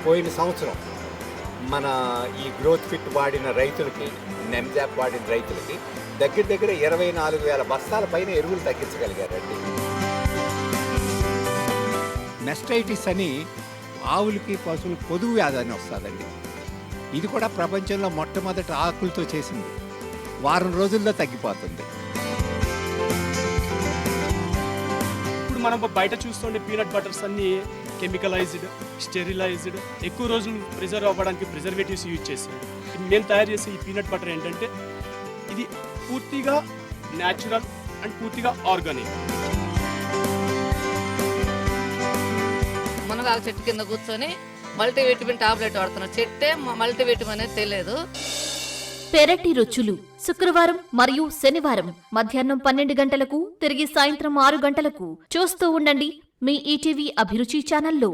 పోయిన సంవత్సరం మన ఈ గ్రోత్ ఫిట్ వాడిన రైతులకి, నెమ్జాప్ వాడిన రైతులకి దగ్గర దగ్గర 24,000 బస్తాల పైన ఎరువులు తగ్గించగలిగారండి. మెస్టైటిస్ అని ఆవులకి పశువులకి పొదుగు వ్యాధి అని వస్తుందండి. ఇది కూడా ప్రపంచంలో మొట్టమొదటి ఆకులతో చేసింది. వారం రోజుల్లో తగ్గిపోతుంది. ఇప్పుడు మనం బయట చూస్తుండే పీనట్ బటర్స్ అన్నీ కెమికలైజ్డ్, స్టెరిలైజ్డ్, ఎక్కువ రోజులు ప్రిజర్వ్ అవ్వడానికి ప్రిజర్వేటివ్స్ యూజ్ చేసాం. మేము తయారు చేసే ఈ పీనట్ బటర్ ఏంటంటే ఇది పూర్తిగా న్యాచురల్ అండ్ పూర్తిగా ఆర్గానిక్. మునగాకు చెట్టు కింద కూర్చొని మల్టీవిటమిన్ టాబ్లెట్ వాడుతున్నాం. చెట్టే మల్టీవిటమిన్ అనేది తెలియదు. పెరటి రుచులు శుక్రవారం మరియు శనివారం మధ్యాహ్నం 12 గంటలకు, తిరిగి సాయంత్రం 6 గంటలకు చూస్తూ ఉండండి మీ ఈటీవీ అభిరుచి ఛానల్లో.